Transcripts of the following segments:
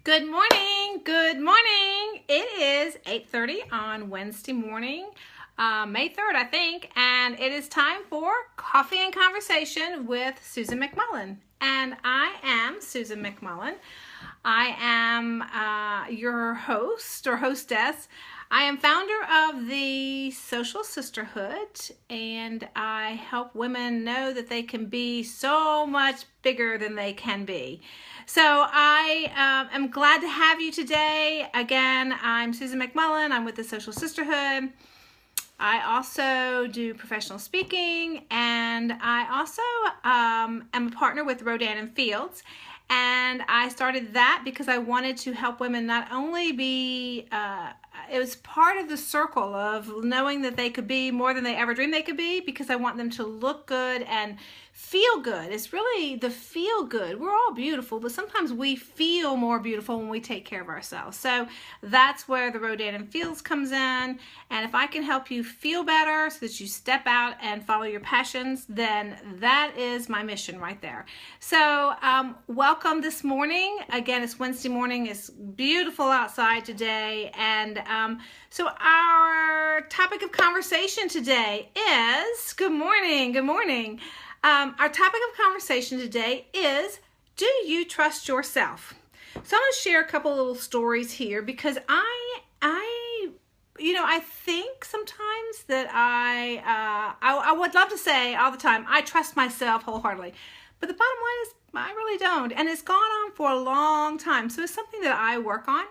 Good morning. Good morning. It is 8:30 on Wednesday morning, May 3rd, I think, and it is time for Coffee and Conversation with Susan McMullen. And I am Susan McMullen. I am your host or hostess. I am founder of the Social Sisterhood, and I help women know that they can be so much bigger than they can be. So I am glad to have you today. Again, I'm Susan McMullen. I'm with the Social Sisterhood. I also do professional speaking, and I also am a partner with Rodan & Fields. And I started that because I wanted to help women not only be, it was part of the circle of knowing that they could be more than they ever dreamed they could be, because I want them to look good and feel good. It's really the feel good. We're all beautiful, but sometimes we feel more beautiful when we take care of ourselves. So that's where the Rodan & Fields comes in. And if I can help you feel better so that you step out and follow your passions, then that is my mission right there. So welcome this morning. Again, it's Wednesday morning. It's beautiful outside today. And so our topic of conversation today is, good morning. Our topic of conversation today is, do you trust yourself? So I'm going to share a couple little stories here because I think sometimes that I would love to say all the time, I trust myself wholeheartedly. But the bottom line is I really don't. And it's gone on for a long time. So it's something that I work on.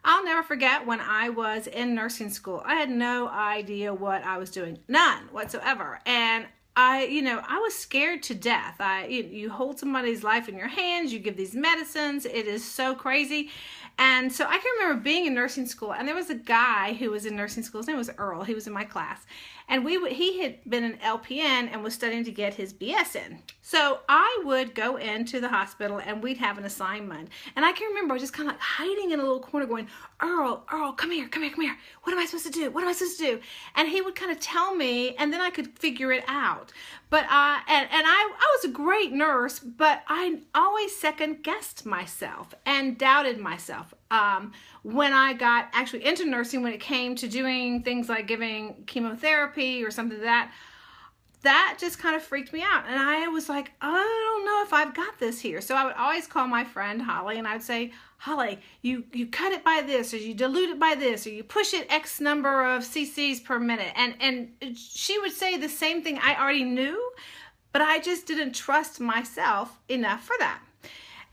I'll never forget when I was in nursing school. I had no idea what I was doing. None whatsoever. And I was scared to death. You hold somebody's life in your hands, you give these medicines. It is so crazy. And so I can remember being in nursing school, and there was a guy who was in nursing school. His name was Earl. He was in my class. And he had been an LPN and was studying to get his BS in. So I would go into the hospital and we'd have an assignment. And I can remember just kind of like hiding in a little corner going, Earl, come here. What am I supposed to do? And he would kind of tell me, and then I could figure it out. But I was a great nurse, but I always second guessed myself and doubted myself. When I got actually into nursing, when it came to doing things like giving chemotherapy or something that just kind of freaked me out. And I was like, I don't know if I've got this here. So I would always call my friend Holly, and I would say, Holly, you cut it by this, or you dilute it by this, or you push it X number of cc's per minute. And she would say the same thing I already knew, but I just didn't trust myself enough for that.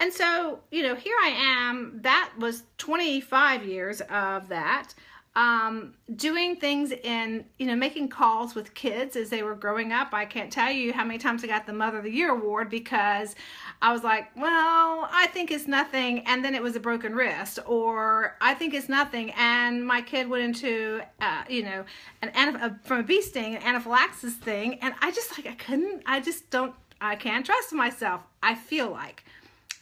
And so, here I am. That was 25 years of that. Doing things in, making calls with kids as they were growing up. I can't tell you how many times I got the Mother of the Year award because I was like, well, I think it's nothing, and then it was a broken wrist, or I think it's nothing, and my kid went into, from a bee sting, an anaphylaxis thing, and I can't trust myself, I feel like.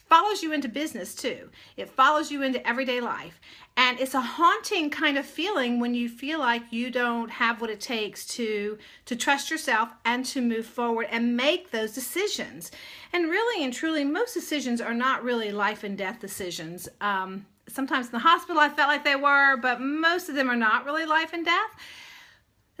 Follows you into business too. It follows you into everyday life. And it's a haunting kind of feeling when you feel like you don't have what it takes to trust yourself and to move forward and make those decisions. And really and truly, most decisions are not really life and death decisions. Sometimes in the hospital I felt like they were, but most of them are not really life and death.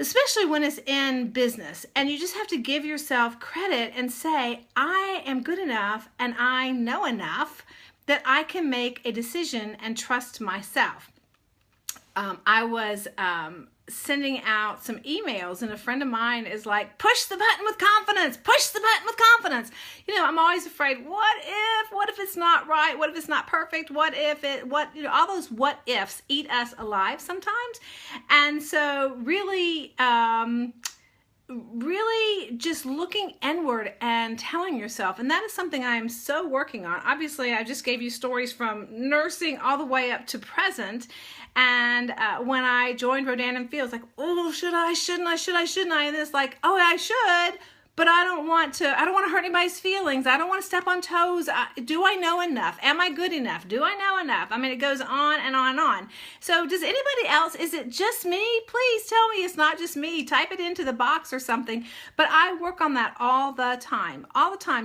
Especially when it's in business, and you just have to give yourself credit and say, I am good enough and I know enough that I can make a decision and trust myself. I was sending out some emails, and a friend of mine is like, push the button with confidence. I'm always afraid, what if it's not right? What if it's not perfect? All those what ifs eat us alive sometimes. And so really just looking inward and telling yourself, and that is something I am so working on. Obviously, I just gave you stories from nursing all the way up to present. And when I joined Rodan & Fields, like, oh, shouldn't I? And it's like, oh, I should, but I don't want to hurt anybody's feelings. I don't want to step on toes. Do I know enough? Am I good enough? Do I know enough? I mean, it goes on and on and on. So does anybody else, is it just me? Please tell me it's not just me. Type it into the box or something. But I work on that all the time,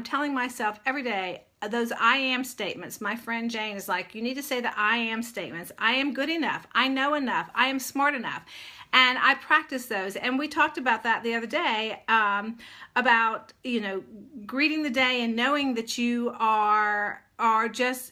telling myself every day, those I am statements. My friend Jane is like, you need to say the I am statements. I am good enough. I know enough. I am smart enough. And I practice those. And we talked about that the other day, about, greeting the day and knowing that you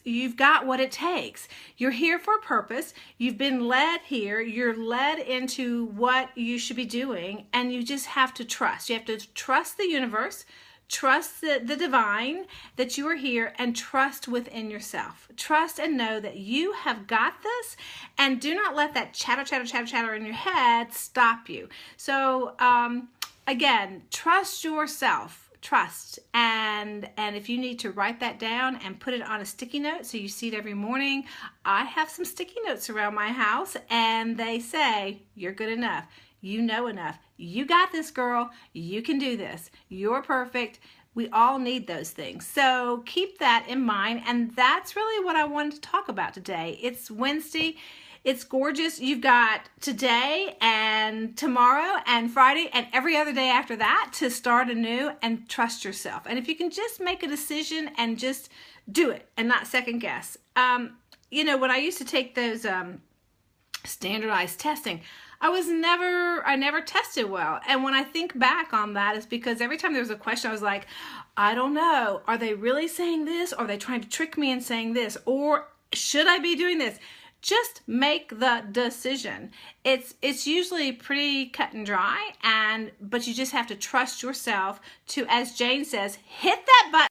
you've got what it takes. You're here for a purpose. You've been led here. You're led into what you should be doing. And you just have to trust. You have to trust the universe. Trust the divine that you are here, and trust within yourself. Trust and know that you have got this, and do not let that chatter in your head stop you. So again, trust yourself. Trust. And if you need to write that down and put it on a sticky note so you see it every morning. I have some sticky notes around my house, and they say, you're good enough. You know enough. You got this, girl. You can do this. You're perfect. We all need those things. So keep that in mind. And that's really what I wanted to talk about today. It's Wednesday. It's gorgeous. You've got today and tomorrow and Friday and every other day after that to start anew, and trust yourself. And if you can just make a decision and just do it and not second guess. When I used to take those standardized testing, I never tested well. And when I think back on that, it's because every time there was a question, I was like, I don't know. Are they really saying this? Or are they trying to trick me and saying this? Or should I be doing this? Just make the decision. It's usually pretty cut and dry, but you just have to trust yourself to, as Jane says, hit that button.